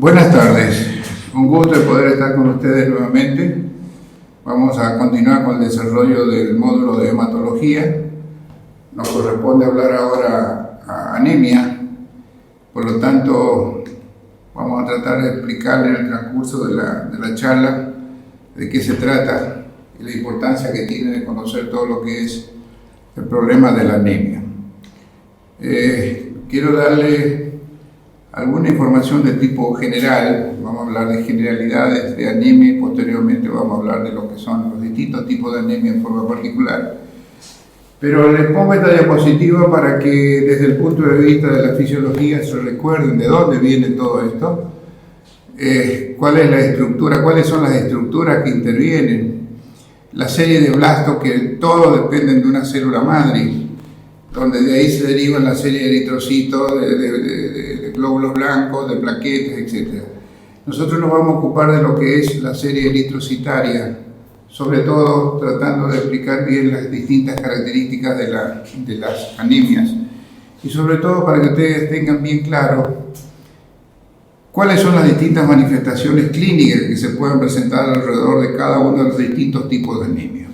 Buenas tardes, un gusto de poder estar con ustedes nuevamente. Vamos a continuar con el desarrollo del módulo de hematología. Nos corresponde hablar ahora a anemia, por lo tanto vamos a tratar de explicarle en el transcurso de la charla de qué se trata y la importancia que tiene de conocer todo lo que es el problema de la anemia. Quiero darle alguna información de tipo general. Vamos a hablar de generalidades de anemia y posteriormente vamos a hablar de lo que son los distintos tipos de anemia en forma particular. Pero les pongo esta diapositiva para que desde el punto de vista de la fisiología se recuerden de dónde viene todo esto, cuál es la estructura, cuáles son las estructuras que intervienen, la serie de blastos que todos dependen de una célula madre, donde de ahí se derivan la serie de eritrocitos, de glóbulos blancos, de plaquetas, etc. Nosotros nos vamos a ocupar de lo que es la serie eritrocitaria, sobre todo tratando de explicar bien las distintas características de las anemias y sobre todo para que ustedes tengan bien claro cuáles son las distintas manifestaciones clínicas que se pueden presentar alrededor de cada uno de los distintos tipos de anemia.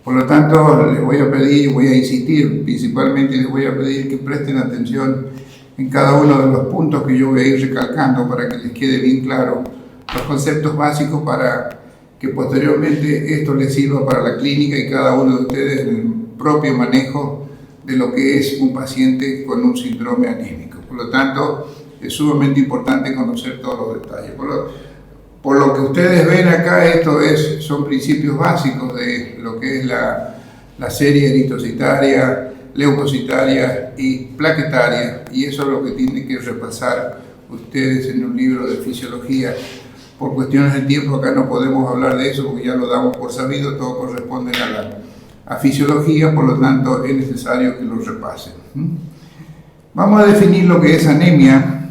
Por lo tanto, les voy a pedir, voy a insistir, principalmente les voy a pedir que presten atención en cada uno de los puntos que yo voy a ir recalcando para que les quede bien claro los conceptos básicos para que posteriormente esto les sirva para la clínica y cada uno de ustedes en el propio manejo de lo que es un paciente con un síndrome anémico. Por lo tanto, es sumamente importante conocer todos los detalles. Por lo que ustedes ven acá, son principios básicos de lo que es la serie eritrocitaria, leucocitaria y plaquetaria, y eso es lo que tienen que repasar ustedes en un libro de fisiología. Por cuestiones de tiempo acá no podemos hablar de eso porque ya lo damos por sabido, todo corresponde a fisiología, por lo tanto es necesario que lo repasen. Vamos a definir lo que es anemia.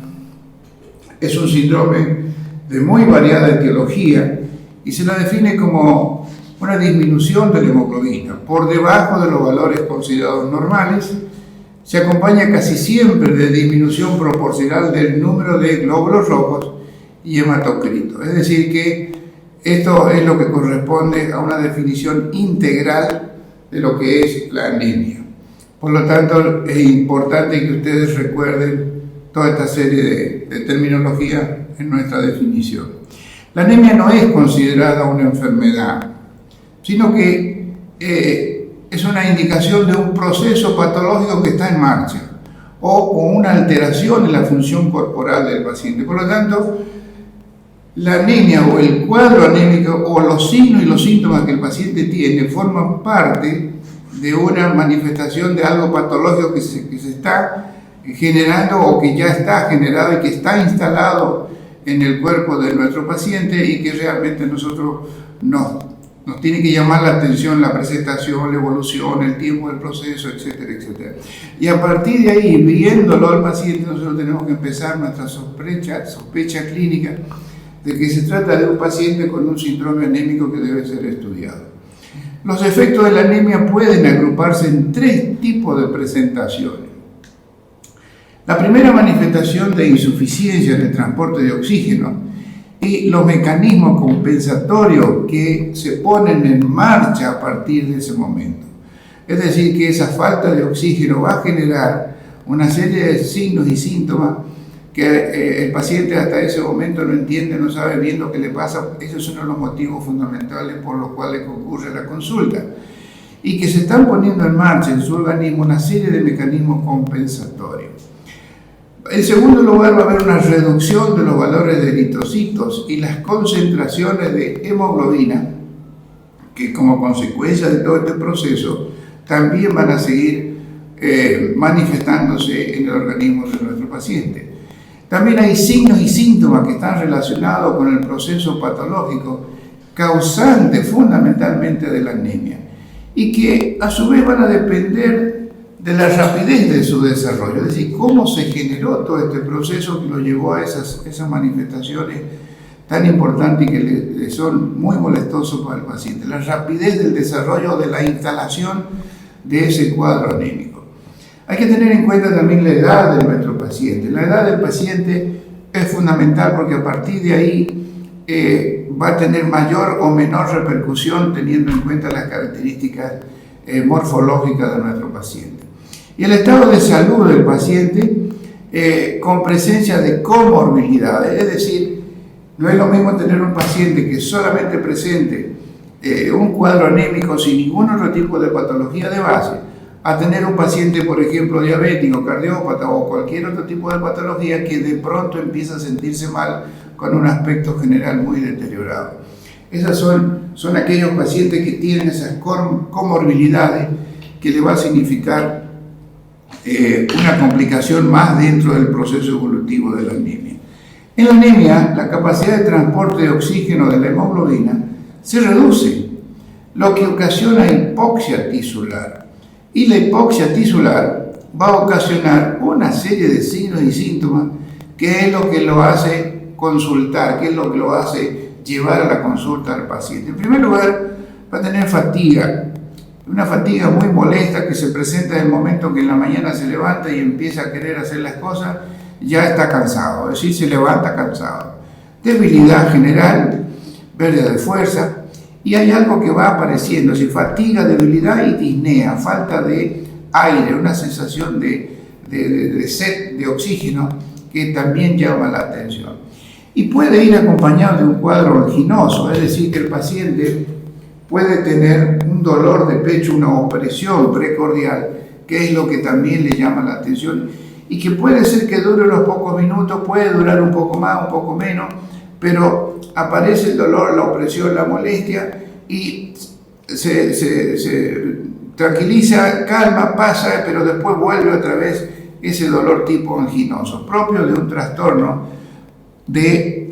Es un síndrome de muy variada etiología y se la define como una disminución de la hemoglobina por debajo de los valores considerados normales. Se acompaña casi siempre de disminución proporcional del número de glóbulos rojos y hematocritos. Es decir que esto es lo que corresponde a una definición integral de lo que es la anemia. Por lo tanto, es importante que ustedes recuerden toda esta serie de terminología en nuestra definición. La anemia no es considerada una enfermedad, sino que es una indicación de un proceso patológico que está en marcha o una alteración en la función corporal del paciente. Por lo tanto, la anemia o el cuadro anémico o los signos y los síntomas que el paciente tiene forman parte de una manifestación de algo patológico que se está generando o que ya está generado y que está instalado en el cuerpo de nuestro paciente y que realmente nosotros nos tiene que llamar la atención la presentación, la evolución, el tiempo del proceso, etcétera, etcétera. Y a partir de ahí, viéndolo al paciente, nosotros tenemos que empezar nuestra sospecha clínica de que se trata de un paciente con un síndrome anémico que debe ser estudiado. Los efectos de la anemia pueden agruparse en tres tipos de presentaciones. La primera manifestación de insuficiencia en el transporte de oxígeno y los mecanismos compensatorios que se ponen en marcha a partir de ese momento. Es decir, que esa falta de oxígeno va a generar una serie de signos y síntomas que el paciente hasta ese momento no entiende, no sabe bien lo que le pasa. Esos son uno de los motivos fundamentales por los cuales ocurre la consulta. Y que se están poniendo en marcha en su organismo una serie de mecanismos compensatorios. En segundo lugar, va a haber una reducción de los valores de eritrocitos y las concentraciones de hemoglobina, que como consecuencia de todo este proceso también van a seguir manifestándose en el organismo de nuestro paciente. También hay signos y síntomas que están relacionados con el proceso patológico causante fundamentalmente de la anemia y que a su vez van a depender de la rapidez de su desarrollo, es decir, cómo se generó todo este proceso que lo llevó a esas manifestaciones tan importantes y que le son muy molestosos para el paciente, la rapidez del desarrollo de la instalación de ese cuadro anémico. Hay que tener en cuenta también la edad de nuestro paciente. La edad del paciente es fundamental porque a partir de ahí va a tener mayor o menor repercusión teniendo en cuenta las características morfológicas de nuestro paciente. Y el estado de salud del paciente con presencia de comorbilidades, es decir, no es lo mismo tener un paciente que solamente presente un cuadro anémico sin ningún otro tipo de patología de base, a tener un paciente, por ejemplo, diabético, cardiópata o cualquier otro tipo de patología que de pronto empieza a sentirse mal con un aspecto general muy deteriorado. Esas son aquellos pacientes que tienen esas comorbilidades que le va a significar una complicación más dentro del proceso evolutivo de la anemia. En la anemia, la capacidad de transporte de oxígeno de la hemoglobina se reduce, lo que ocasiona hipoxia tisular. Y la hipoxia tisular va a ocasionar una serie de signos y síntomas que es lo que lo hace consultar, que es lo que lo hace llevar a la consulta al paciente. En primer lugar, va a tener fatiga, una fatiga muy molesta que se presenta en el momento que en la mañana se levanta y empieza a querer hacer las cosas, ya está cansado, es decir, se levanta cansado. Debilidad general, pérdida de fuerza, y hay algo que va apareciendo, es decir, fatiga, debilidad y disnea, falta de aire, una sensación de sed de oxígeno que también llama la atención. Y puede ir acompañado de un cuadro anginoso, es decir, que el paciente puede tener un dolor de pecho, una opresión precordial, que es lo que también le llama la atención, y que puede ser que dure unos pocos minutos, puede durar un poco más, un poco menos, pero aparece el dolor, la opresión, la molestia y se tranquiliza, calma, pasa, pero después vuelve otra vez ese dolor tipo anginoso, propio de un trastorno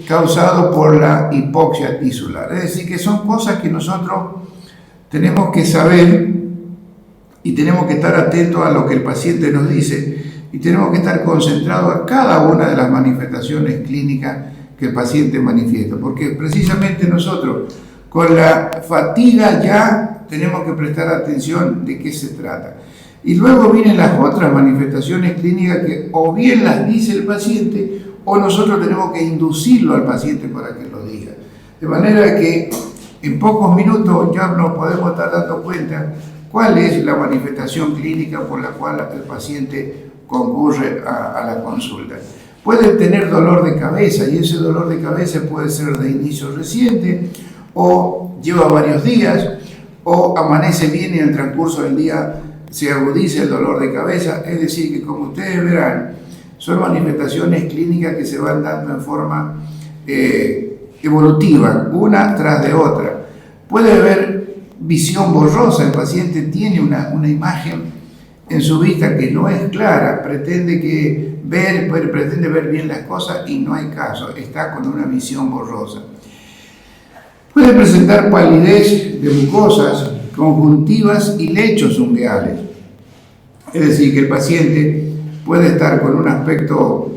causado por la hipoxia tisular. Es decir, que son cosas que nosotros tenemos que saber y tenemos que estar atentos a lo que el paciente nos dice y tenemos que estar concentrados a cada una de las manifestaciones clínicas que el paciente manifiesta, porque precisamente nosotros con la fatiga ya tenemos que prestar atención de qué se trata. Y luego vienen las otras manifestaciones clínicas que o bien las dice el paciente o nosotros tenemos que inducirlo al paciente para que lo diga. De manera que en pocos minutos ya nos podemos estar dando cuenta cuál es la manifestación clínica por la cual el paciente concurre a la consulta. Puede tener dolor de cabeza y ese dolor de cabeza puede ser de inicio reciente o lleva varios días o amanece bien y en el transcurso del día se agudiza el dolor de cabeza. Es decir, que como ustedes verán, son manifestaciones clínicas que se van dando en forma evolutiva, una tras de otra. Puede haber visión borrosa, el paciente tiene una imagen en su vista que no es clara, pretende ver bien las cosas y no hay caso, está con una visión borrosa. Puede presentar palidez de mucosas, conjuntivas y lechos ungueales. Es decir, que el paciente puede estar con un aspecto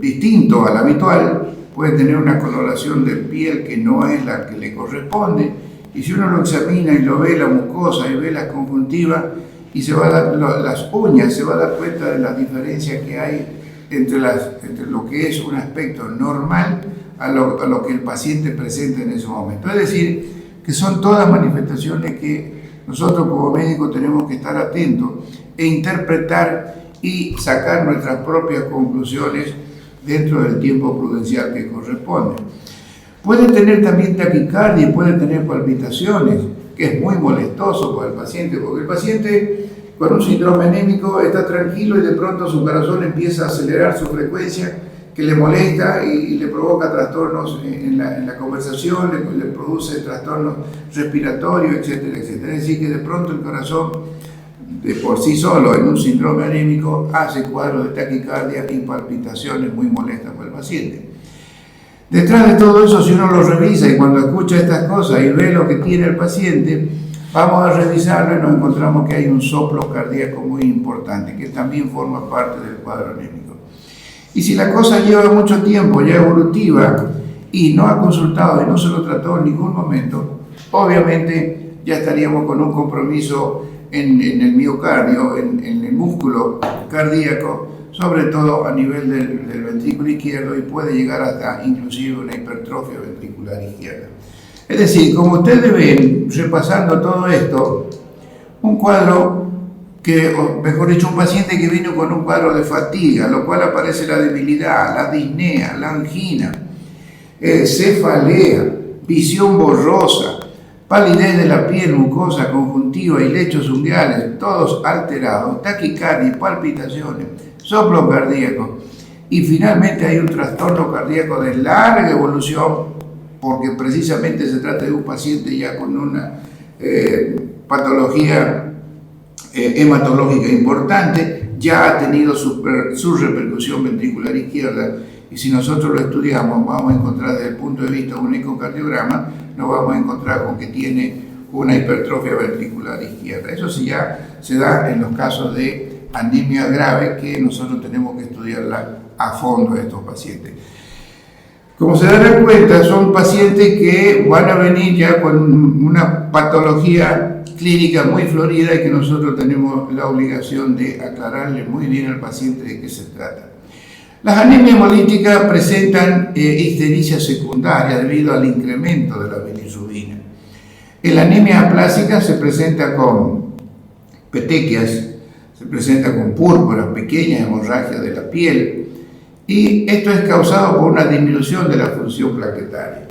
distinto al habitual, puede tener una coloración de piel que no es la que le corresponde, y si uno lo examina y lo ve la mucosa y ve las conjuntivas y se va a dar las uñas, se va a dar cuenta de la diferencia que hay entre lo que es un aspecto normal a lo que el paciente presenta en ese momento. Es decir, que son todas manifestaciones que nosotros como médicos tenemos que estar atentos e interpretar y sacar nuestras propias conclusiones dentro del tiempo prudencial que corresponde. Puede tener también taquicardia y puede tener palpitaciones, que es muy molestoso para el paciente, porque el paciente con un síndrome anémico está tranquilo y de pronto su corazón empieza a acelerar su frecuencia, que le molesta y le provoca trastornos en la conversación, le produce trastornos respiratorios, etcétera, etcétera. Es decir, que de pronto el corazón, de por sí solo, en un síndrome anémico, hace cuadros de taquicardia y palpitaciones muy molestas para el paciente. Detrás de todo eso, si uno lo revisa y cuando escucha estas cosas y ve lo que tiene el paciente, vamos a revisarlo y nos encontramos que hay un soplo cardíaco muy importante, que también forma parte del cuadro anémico. Y si la cosa lleva mucho tiempo, ya evolutiva, y no ha consultado y no se lo trató en ningún momento, obviamente ya estaríamos con un compromiso en el miocardio, en el músculo cardíaco, sobre todo a nivel del ventrículo izquierdo, y puede llegar hasta inclusive una hipertrofia ventricular izquierda. Es decir, como ustedes ven, repasando todo esto, un cuadro o mejor dicho, un paciente que vino con un cuadro de fatiga, lo cual aparece la debilidad, la disnea, la angina, cefalea, visión borrosa, palidez de la piel, mucosa, conjuntiva y lechos unguiales, todos alterados, taquicardia, palpitaciones, soplo cardíaco, y finalmente hay un trastorno cardíaco de larga evolución, porque precisamente se trata de un paciente ya con una patología hematológica importante, ya ha tenido su repercusión ventricular izquierda, y si nosotros lo estudiamos vamos a encontrar desde el punto de vista de un ecocardiograma, nos vamos a encontrar con que tiene una hipertrofia ventricular izquierda. Eso sí ya se da en los casos de anemia grave, que nosotros tenemos que estudiarla a fondo de estos pacientes. Como se darán cuenta, son pacientes que van a venir ya con una patología clínica muy florida, y que nosotros tenemos la obligación de aclararle muy bien al paciente de qué se trata. Las anemias hemolíticas presentan ictericia secundaria debido al incremento de la bilirrubina. En la anemia aplásica se presenta con petequias, se presenta con púrpuras, pequeñas hemorragias de la piel, y esto es causado por una disminución de la función plaquetaria.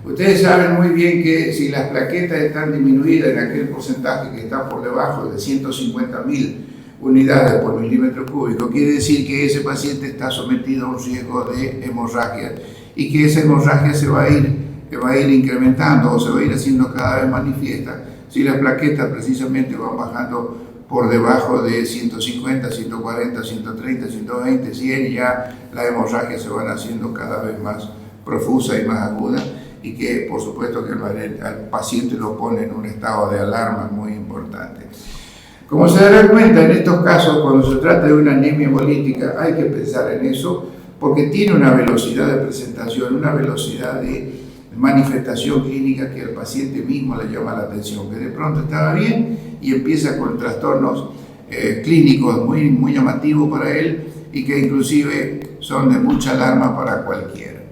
Ustedes saben muy bien que si las plaquetas están disminuidas en aquel porcentaje que está por debajo de 150.000 unidades por milímetro cúbico, quiere decir que ese paciente está sometido a un riesgo de hemorragia, y que esa hemorragia se va a ir incrementando o se va a ir haciendo cada vez manifiesta si las plaquetas precisamente van bajando por debajo de 150, 140, 130, 120, 100, y ya las hemorragias se van haciendo cada vez más profusas y más agudas, y que por supuesto que al paciente lo pone en un estado de alarma muy importante. Como se darán cuenta, en estos casos, cuando se trata de una anemia hemolítica, hay que pensar en eso, porque tiene una velocidad de presentación, una velocidad de manifestación clínica que al paciente mismo le llama la atención, que de pronto estaba bien y empieza con trastornos clínicos muy, muy llamativos para él, y que inclusive son de mucha alarma para cualquiera.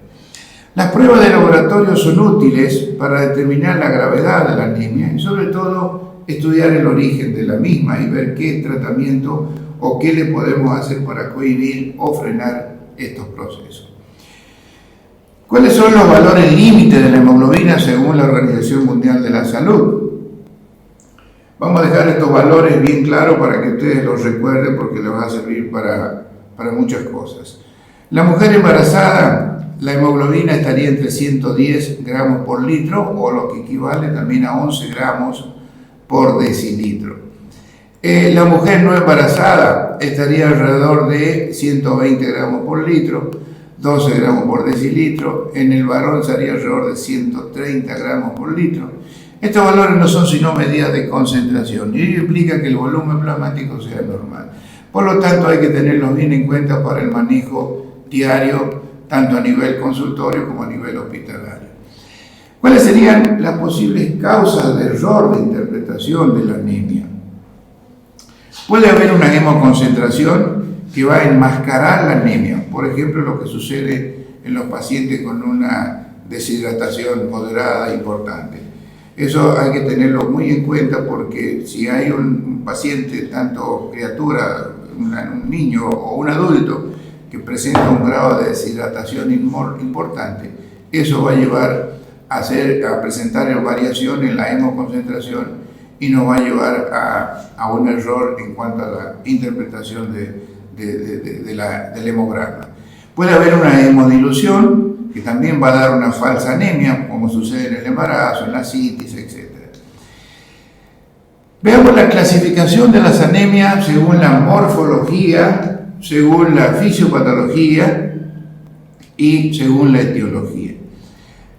Las pruebas de laboratorio son útiles para determinar la gravedad de la anemia, y sobre todo estudiar el origen de la misma y ver qué tratamiento o qué le podemos hacer para cohibir o frenar estos procesos. ¿Cuáles son los valores límites de la hemoglobina según la Organización Mundial de la Salud? Vamos a dejar estos valores bien claros para que ustedes los recuerden, porque les va a servir para muchas cosas. La mujer embarazada, la hemoglobina estaría entre 110 gramos por litro, o lo que equivale también a 11 gramos por decilitro. La mujer no embarazada estaría alrededor de 120 gramos por litro, 12 gramos por decilitro. En el varón estaría alrededor de 130 gramos por litro. Estos valores no son sino medidas de concentración, y ello implica que el volumen plasmático sea normal. Por lo tanto, hay que tenerlos bien en cuenta para el manejo diario, tanto a nivel consultorio como a nivel hospitalario. ¿Cuáles serían las posibles causas de error de interpretación de la anemia? Puede haber una hemoconcentración que va a enmascarar la anemia, por ejemplo, lo que sucede en los pacientes con una deshidratación moderada importante. Eso hay que tenerlo muy en cuenta, porque si hay un paciente, tanto criatura, un niño o un adulto, que presenta un grado de deshidratación importante, eso va a llevar a presentar variación en la hemoconcentración, y nos va a llevar a un error en cuanto a la interpretación del hemograma. Puede haber una hemodilución que también va a dar una falsa anemia, como sucede en el embarazo, en la citis, etc. Veamos la clasificación de las anemias según la morfología, según la fisiopatología y según la etiología.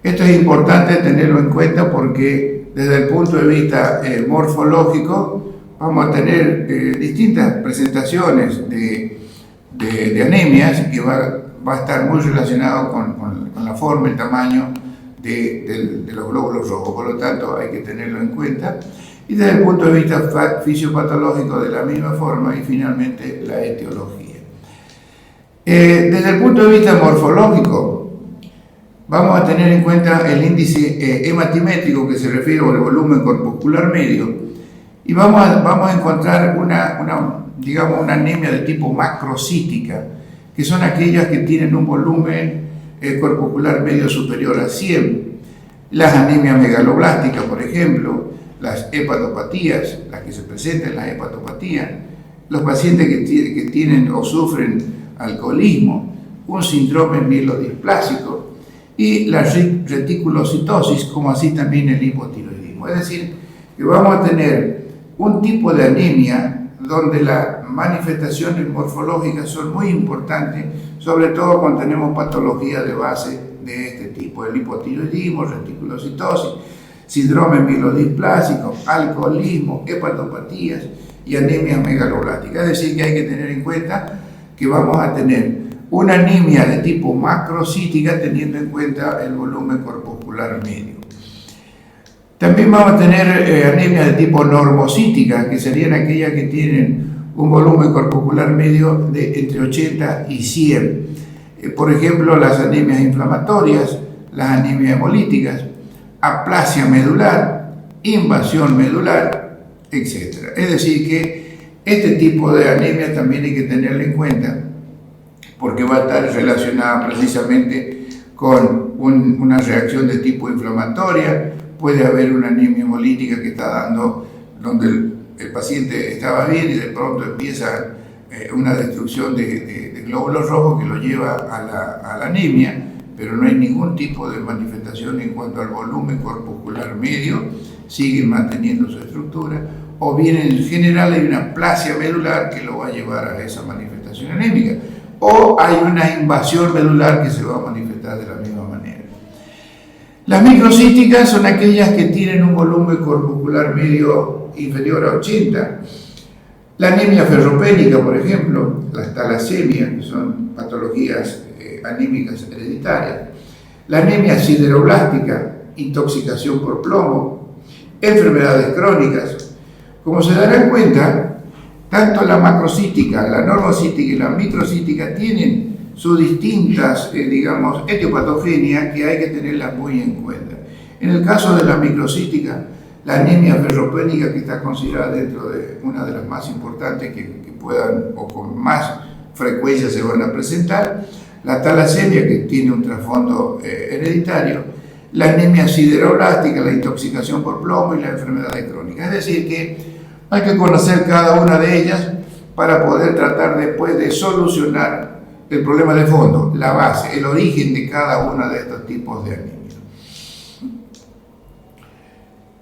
Esto es importante tenerlo en cuenta, porque desde el punto de vista morfológico vamos a tener distintas presentaciones de anemias, que va a estar muy relacionado con la forma, el tamaño de los glóbulos rojos. Por lo tanto, hay que tenerlo en cuenta. Y desde el punto de vista fisiopatológico, de la misma forma, y finalmente la etiología. Desde el punto de vista morfológico, vamos a tener en cuenta el índice hematimétrico, que se refiere al volumen corpuscular medio, y vamos a encontrar digamos, una anemia de tipo macrocítica, que son aquellas que tienen un volumen corpuscular medio superior a 100. Las anemias megaloblásticas, por ejemplo, las hepatopatías, las que se presentan en la hepatopatía, los pacientes que tienen o sufren alcoholismo, un síndrome mielodisplásico y la reticulocitosis, como así también el hipotiroidismo. Es decir, que vamos a tener un tipo de anemia donde las manifestaciones morfológicas son muy importantes, sobre todo cuando tenemos patologías de base de este tipo: el hipotiroidismo, reticulocitosis, síndrome mielodisplásico, alcoholismo, hepatopatías y anemia megaloblástica. Es decir, que hay que tener en cuenta que vamos a tener una anemia de tipo macrocítica teniendo en cuenta el volumen corpuscular medio. También vamos a tener anemia de tipo normocítica, que serían aquellas que tienen un volumen corpuscular medio de entre 80 y 100. Por ejemplo, las anemias inflamatorias, las anemias hemolíticas, aplasia medular, invasión medular, etc. Es decir, que este tipo de anemia también hay que tenerlo en cuenta, porque va a estar relacionada precisamente con una reacción de tipo inflamatoria. Puede haber una anemia hemolítica que está dando, donde el paciente estaba bien y de pronto empieza una destrucción de glóbulos rojos que lo lleva a la anemia, pero no hay ningún tipo de manifestación en cuanto al volumen corpuscular medio, sigue manteniendo su estructura, o bien en general hay una aplasia medular que lo va a llevar a esa manifestación anémica, o hay una invasión medular que se va a manifestar de la misma manera. Las microcíticas son aquellas que tienen un volumen corpuscular medio inferior a 80. La anemia ferropénica, por ejemplo, las talasemias, que son patologías anémicas hereditarias. La anemia sideroblástica, intoxicación por plomo, enfermedades crónicas. Como se darán cuenta, tanto la macrocítica, la normocítica y la microcítica tienen sus distintas, digamos, etiopatogenias que hay que tenerlas muy en cuenta. En el caso de la microcítica, la anemia ferropénica, que está considerada dentro de una de las más importantes que puedan o con más frecuencia se van a presentar, la talasemia, que tiene un trasfondo hereditario, la anemia sideroblástica, la intoxicación por plomo y la enfermedad crónica. Es decir, que hay que conocer cada una de ellas para poder tratar después de solucionar el problema de fondo, la base, el origen de cada uno de estos tipos de anemia.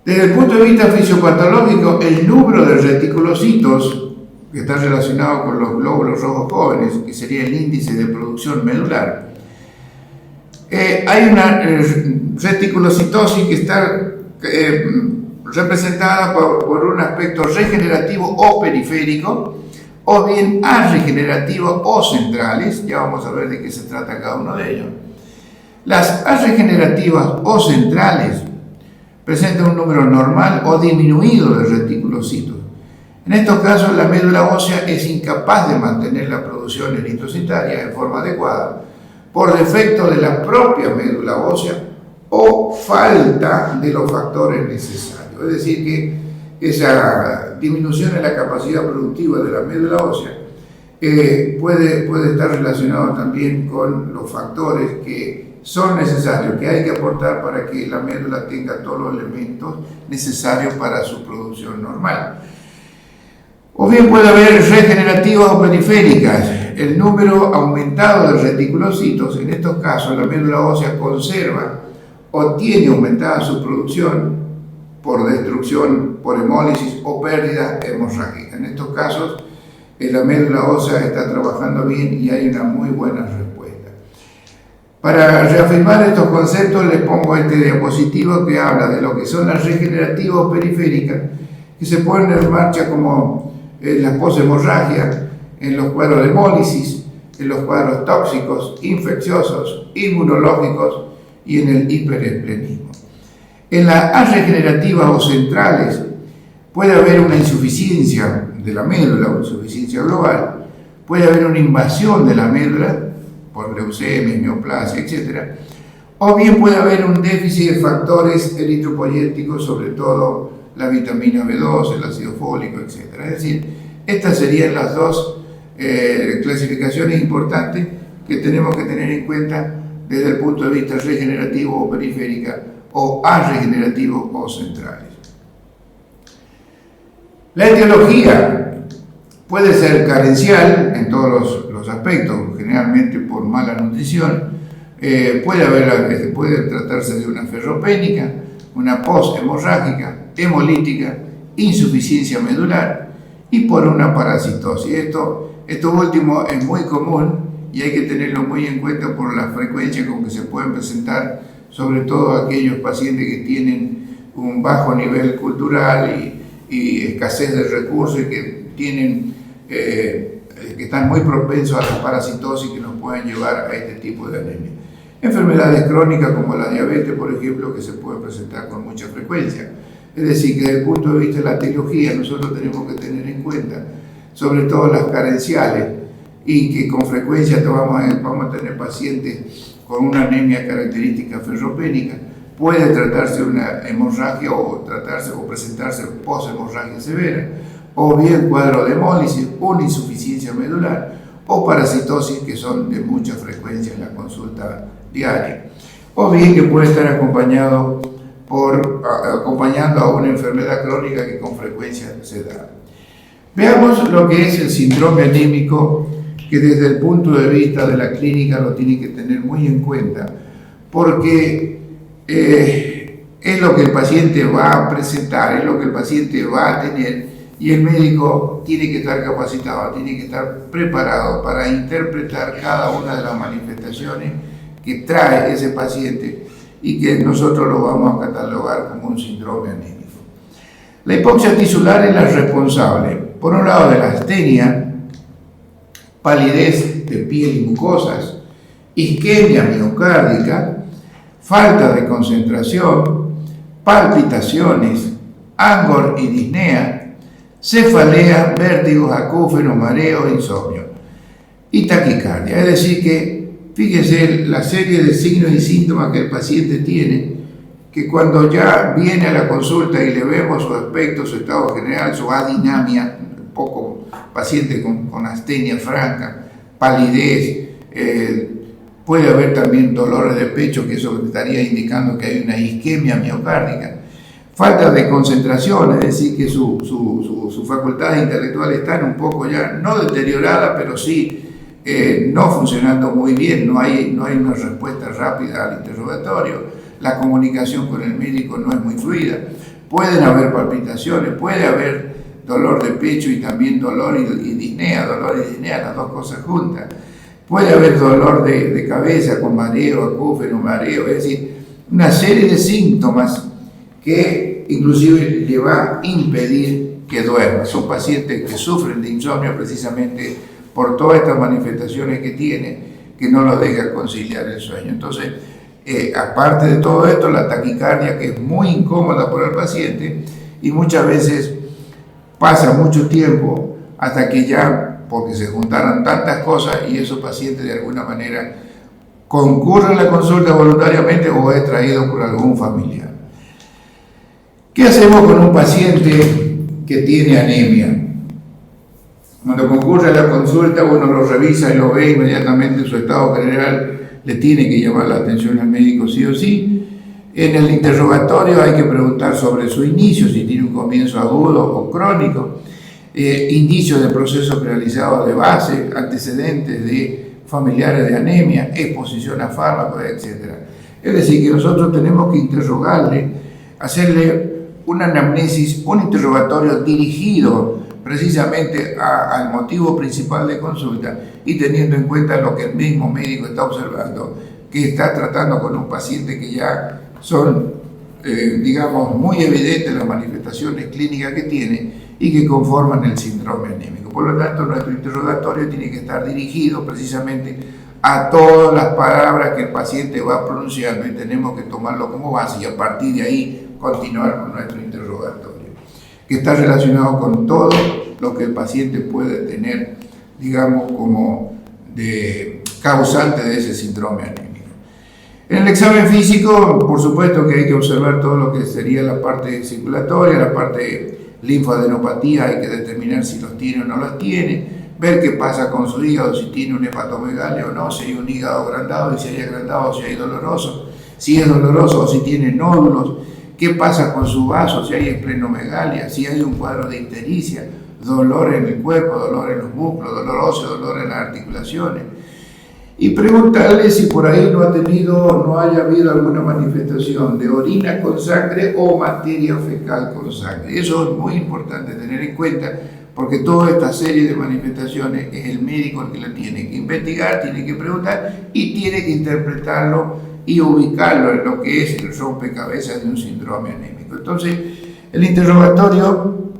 Desde el punto de vista fisiopatológico, el número de reticulocitos, que está relacionado con los glóbulos rojos jóvenes, que sería el índice de producción medular, hay una reticulocitosis que está representada por un aspecto regenerativo o periférico, o bien arregenerativo o centrales. Ya vamos a ver de qué se trata cada uno de ellos. Las arregenerativas o centrales presentan un número normal o disminuido de reticulocitos. En estos casos, la médula ósea es incapaz de mantener la producción eritrocitaria en forma adecuada por defecto de la propia médula ósea o falta de los factores necesarios. Es decir, que esa disminución en la capacidad productiva de la médula ósea puede estar relacionado también con los factores que son necesarios, que hay que aportar para que la médula tenga todos los elementos necesarios para su producción normal. O bien puede haber regenerativas o periféricas, el número aumentado de reticulocitos. En estos casos, la médula ósea conserva o tiene aumentada su producción por destrucción, por hemólisis o pérdida hemorrágica. En estos casos, la médula ósea está trabajando bien y hay una muy buena respuesta. Para reafirmar estos conceptos, les pongo este diapositivo que habla de lo que son las regenerativas o periféricas, que se ponen en marcha como en las poshemorragias, en los cuadros de hemólisis, en los cuadros tóxicos, infecciosos, inmunológicos y en el hiperesplenismo. En las arregenerativas o centrales puede haber una insuficiencia de la médula o insuficiencia global, puede haber una invasión de la médula por leucemia, neoplasia, etc. O bien puede haber un déficit de factores eritropoyéticos, sobre todo la vitamina B2, el ácido fólico, etc. Es decir, estas serían las dos clasificaciones importantes que tenemos que tener en cuenta desde el punto de vista regenerativo o periférica, o arregenerativo o centrales. La etiología puede ser carencial en todos los aspectos, generalmente por mala nutrición. Puede tratarse de una ferropénica, una post-hemorrágica, hemolítica, insuficiencia medular y por una parasitosis. Esto último es muy común y hay que tenerlo muy en cuenta por la frecuencia con que se pueden presentar, sobre todo aquellos pacientes que tienen un bajo nivel cultural y escasez de recursos y que están muy propensos a la parasitosis que nos pueden llevar a este tipo de anemia. Enfermedades crónicas como la diabetes, por ejemplo, que se puede presentar con mucha frecuencia. Es decir, que desde el punto de vista de la etiología nosotros tenemos que tener en cuenta sobre todo las carenciales y que con frecuencia vamos a tener pacientes con una anemia característica ferropénica. Puede tratarse de una hemorragia o presentarse poshemorragia severa, o bien cuadro de hemólisis, una insuficiencia medular o parasitosis, que son de mucha frecuencia en la consulta diaria, o bien que puede estar acompañando a una enfermedad crónica que con frecuencia se da. Veamos lo que es el síndrome anémico, que desde el punto de vista de la clínica lo tiene que tener muy en cuenta, porque es lo que el paciente va a presentar, es lo que el paciente va a tener, y el médico tiene que estar capacitado, tiene que estar preparado para interpretar cada una de las manifestaciones que trae ese paciente y que nosotros lo vamos a catalogar como un síndrome anémico. La hipoxia tisular es la responsable, por un lado, de la astenia, palidez de piel y mucosas, isquemia miocárdica, falta de concentración, palpitaciones, angor y disnea, cefalea, vértigos, acúfenos, mareo, insomnio y taquicardia. Es decir que, fíjese la serie de signos y síntomas que el paciente tiene, que cuando ya viene a la consulta y le vemos su aspecto, su estado general, su adinamia, un poco paciente con astenia franca, palidez, puede haber también dolores de pecho, que eso estaría indicando que hay una isquemia miocárdica, falta de concentración, es decir, que sus facultades intelectuales están un poco ya, no deterioradas, pero sí no funcionando muy bien, no hay una respuesta rápida al interrogatorio, la comunicación con el médico no es muy fluida, pueden haber palpitaciones, puede haber dolor de pecho y también dolor y disnea, las dos cosas juntas, puede haber dolor de cabeza con mareo, acúfeno, mareo, es decir, una serie de síntomas que inclusive le va a impedir que duerma. Son pacientes que sufren de insomnio precisamente por todas estas manifestaciones que tiene, que no lo deja conciliar el sueño. Entonces, aparte de todo esto, la taquicardia, que es muy incómoda para el paciente y muchas veces pasa mucho tiempo hasta que ya, porque se juntaron tantas cosas y esos pacientes de alguna manera concurren a la consulta voluntariamente o es traído por algún familiar. ¿Qué hacemos con un paciente que tiene anemia? Cuando concurre a la consulta, uno lo revisa y lo ve inmediatamente, su estado general le tiene que llamar la atención al médico sí o sí. En el interrogatorio hay que preguntar sobre su inicio, si tiene un comienzo agudo o crónico, indicios de procesos realizados de base, antecedentes de familiares de anemia, exposición a fármacos, etc. Es decir, que nosotros tenemos que interrogarle, hacerle una anamnesis, un interrogatorio dirigido precisamente al motivo principal de consulta y teniendo en cuenta lo que el mismo médico está observando, que está tratando con un paciente que ya son, digamos, muy evidentes las manifestaciones clínicas que tiene y que conforman el síndrome anémico. Por lo tanto, nuestro interrogatorio tiene que estar dirigido precisamente a todas las palabras que el paciente va pronunciando y tenemos que tomarlo como base y a partir de ahí continuar con nuestro interrogatorio, que está relacionado con todo lo que el paciente puede tener digamos, como de causante de ese síndrome anémico. En el examen físico, por supuesto que hay que observar todo lo que sería la parte circulatoria, la parte linfadenopatía, hay que determinar si los tiene o no los tiene, ver qué pasa con su hígado, si tiene un hepatomegalia o no, si hay un hígado agrandado y si hay agrandado, si hay doloroso, si es doloroso o si tiene nódulos, qué pasa con su vaso, si hay esplenomegalia, si hay un cuadro de ictericia, dolor en el cuerpo, dolor en los músculos, dolor óseo, dolor en las articulaciones. Y preguntarle si por ahí no haya habido alguna manifestación de orina con sangre o materia fecal con sangre. Eso es muy importante tener en cuenta, porque toda esta serie de manifestaciones es el médico el que la tiene que investigar, tiene que preguntar y tiene que interpretarlo y ubicarlo en lo que es el rompecabezas de un síndrome anémico. Entonces, el interrogatorio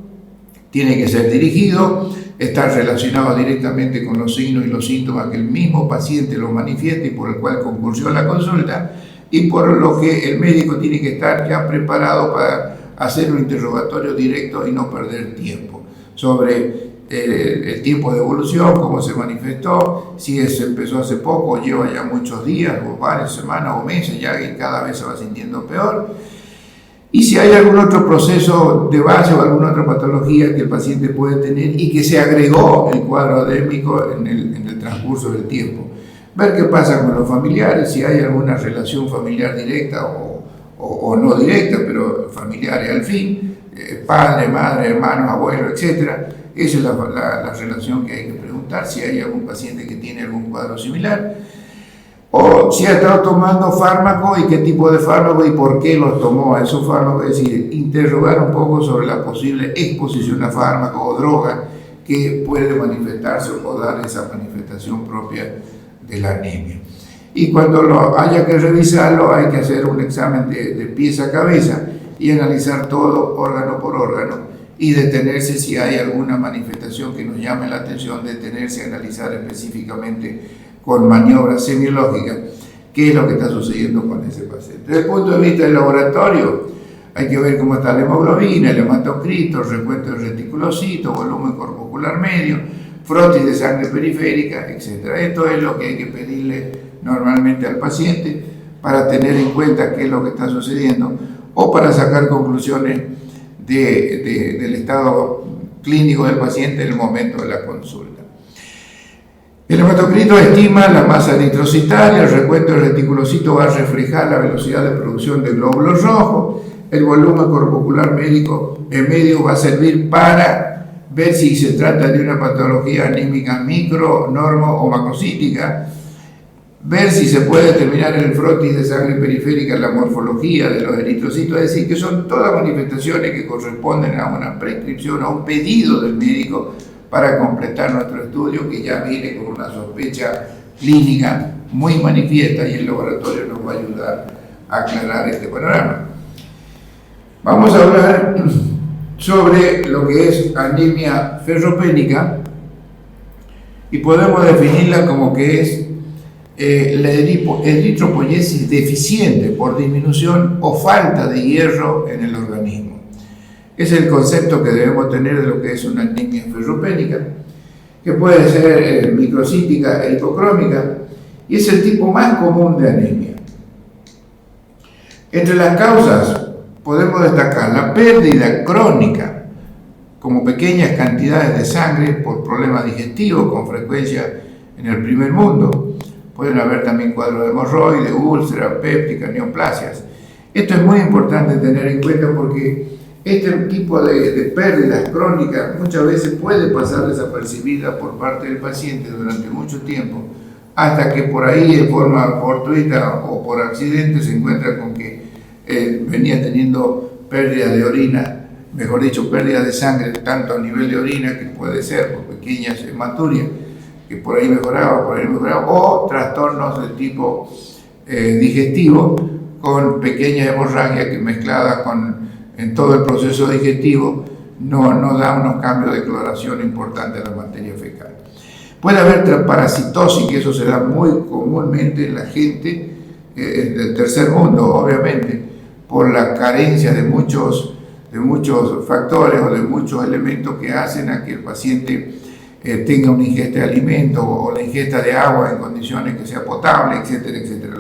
tiene que ser dirigido, estar relacionado directamente con los signos y los síntomas que el mismo paciente lo manifiesta y por el cual concurrió a la consulta, y por lo que el médico tiene que estar ya preparado para hacer un interrogatorio directo y no perder tiempo sobre el tiempo de evolución, cómo se manifestó, si se empezó hace poco, lleva ya muchos días o varias semanas o meses ya que cada vez se va sintiendo peor, y si hay algún otro proceso de base o alguna otra patología que el paciente puede tener y que se agregó el cuadro anémico en el transcurso del tiempo. Ver qué pasa con los familiares, si hay alguna relación familiar directa o no directa, pero familiares al fin, padre, madre, hermanos, abuelos, etc. Esa es la relación que hay que preguntar, si hay algún paciente que tiene algún cuadro similar, o si ha estado tomando fármacos y qué tipo de fármacos y por qué los tomó a esos fármacos, es decir, interrogar un poco sobre la posible exposición a fármacos o drogas que puede manifestarse o dar esa manifestación propia de la anemia. Y cuando haya que revisarlo, hay que hacer un examen de pies a cabeza y analizar todo órgano por órgano y detenerse si hay alguna manifestación que nos llame la atención, detenerse a analizar específicamente con maniobras semiológicas qué es lo que está sucediendo con ese paciente. Desde el punto de vista del laboratorio, hay que ver cómo está la hemoglobina, el hematocrito, el recuento del reticulocito, volumen corpuscular medio, frotis de sangre periférica, etc. Esto es lo que hay que pedirle normalmente al paciente para tener en cuenta qué es lo que está sucediendo o para sacar conclusiones del estado clínico del paciente en el momento de la consulta. El hematocrito estima la masa eritrocitaria, el recuento del reticulocito va a reflejar la velocidad de producción de glóbulos rojos, el volumen corpuscular medio va a servir para ver si se trata de una patología anémica micro, normo o macrocítica, ver si se puede determinar en el frotis de sangre periférica la morfología de los eritrocitos, es decir, que son todas manifestaciones que corresponden a una prescripción, a un pedido del médico para completar nuestro estudio, que ya viene con una sospecha clínica muy manifiesta y el laboratorio nos va a ayudar a aclarar este panorama. Vamos a hablar sobre lo que es anemia ferropénica y podemos definirla como que es la eritropoyesis deficiente por disminución o falta de hierro en el organismo. Es el concepto que debemos tener de lo que es una anemia ferropénica, que puede ser microcítica e hipocrómica, y es el tipo más común de anemia. Entre las causas podemos destacar la pérdida crónica, como pequeñas cantidades de sangre por problemas digestivos, con frecuencia en el primer mundo. Pueden haber también cuadros de hemorroides, úlceras pépticas, neoplasias. Esto es muy importante tener en cuenta porque este tipo de pérdidas crónicas muchas veces puede pasar desapercibida por parte del paciente durante mucho tiempo, hasta que por ahí de forma fortuita o por accidente se encuentra con que venía teniendo pérdida de orina, mejor dicho, pérdida de sangre, tanto a nivel de orina, que puede ser por pequeñas hematurias, que por ahí mejoraba, o trastornos de tipo digestivo, con pequeñas hemorragias que mezcladas en todo el proceso digestivo no da unos cambios de coloración importantes a la materia fecal. Puede haber parasitosis, que eso se da muy comúnmente en la gente del tercer mundo, obviamente, por la carencia de muchos factores o de muchos elementos que hacen a que el paciente tenga una ingesta de alimento o la ingesta de agua en condiciones que sea potable, etcétera, etcétera.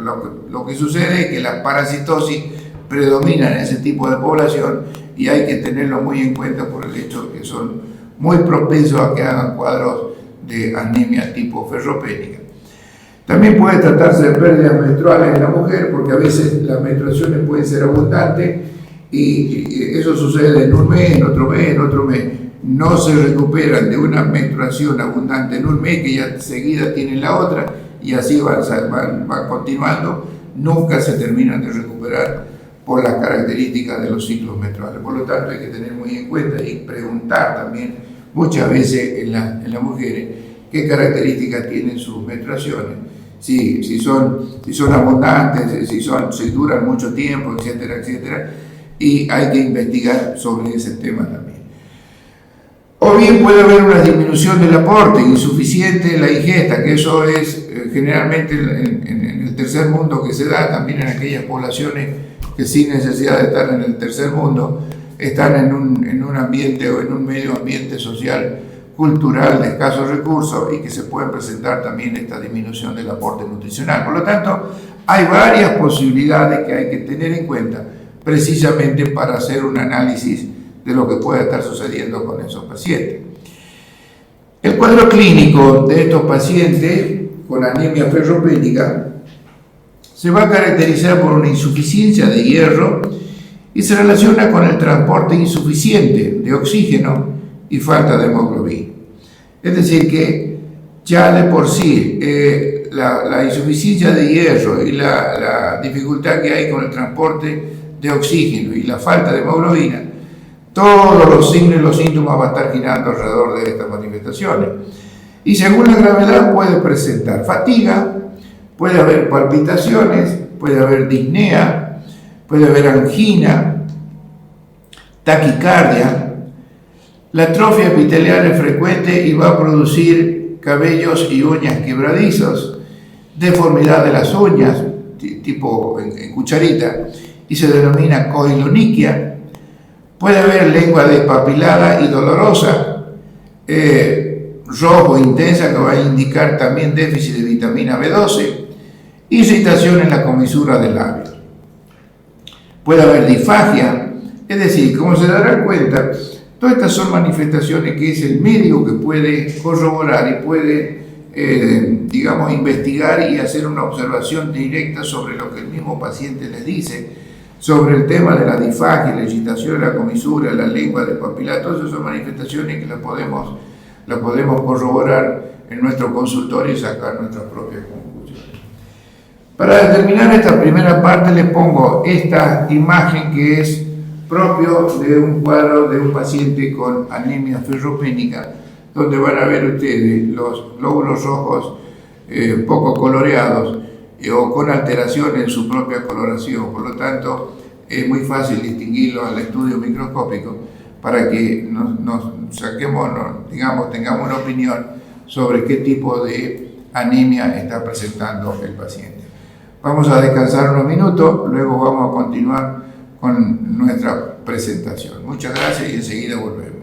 Lo que sucede es que la parasitosis predomina en ese tipo de población y hay que tenerlo muy en cuenta por el hecho de que son muy propensos a que hagan cuadros de anemia tipo ferropénica. También puede tratarse de pérdidas menstruales en la mujer, porque a veces las menstruaciones pueden ser abundantes y eso sucede en un mes, en otro mes, en otro mes. No se recuperan de una menstruación abundante en un mes, que ya enseguida tienen la otra, y así van continuando. Nunca se terminan de recuperar por las características de los ciclos menstruales. Por lo tanto, hay que tener muy en cuenta y preguntar también muchas veces en las mujeres qué características tienen sus menstruaciones, si son abundantes, si duran mucho tiempo, etcétera, etcétera, y hay que investigar sobre ese tema también. O bien puede haber una disminución del aporte, insuficiente en la ingesta, que eso es generalmente en el tercer mundo que se da, también en aquellas poblaciones que sin necesidad de estar en el tercer mundo, están en un ambiente o en un medio ambiente social, cultural de escasos recursos y que se pueden presentar también esta disminución del aporte nutricional. Por lo tanto, hay varias posibilidades que hay que tener en cuenta precisamente para hacer un análisis de lo que puede estar sucediendo con esos pacientes. El cuadro clínico de estos pacientes con anemia ferropénica se va a caracterizar por una insuficiencia de hierro y se relaciona con el transporte insuficiente de oxígeno y falta de hemoglobina. Es decir, que ya de por sí la insuficiencia de hierro y la dificultad que hay con el transporte de oxígeno y la falta de hemoglobina, todos los signos y los síntomas van a estar girando alrededor de estas manifestaciones. Y según la gravedad puede presentar fatiga, puede haber palpitaciones, puede haber disnea, puede haber angina, taquicardia. La atrofia epitelial es frecuente y va a producir cabellos y uñas quebradizos, deformidad de las uñas, tipo en cucharita, y se denomina coiloniquia. Puede haber lengua despapilada y dolorosa, rojo intensa, que va a indicar también déficit de vitamina B12, irritación en la comisura del labio. Puede haber disfagia, es decir, como se darán cuenta, todas estas son manifestaciones que es el médico que puede corroborar y puede, investigar y hacer una observación directa sobre lo que el mismo paciente les dice, sobre el tema de la disfagia, la irritación de la comisura, la lengua despapilada. Todas esas son manifestaciones que las podemos corroborar en nuestro consultorio y sacar nuestras propias conclusiones. Para determinar esta primera parte les pongo esta imagen que es propio de un cuadro de un paciente con anemia ferropénica, donde van a ver ustedes los glóbulos rojos poco coloreados o con alteración en su propia coloración. Por lo tanto, es muy fácil distinguirlo al estudio microscópico para que tengamos una opinión sobre qué tipo de anemia está presentando el paciente. Vamos a descansar unos minutos, luego vamos a continuar con nuestra presentación. Muchas gracias y enseguida volvemos.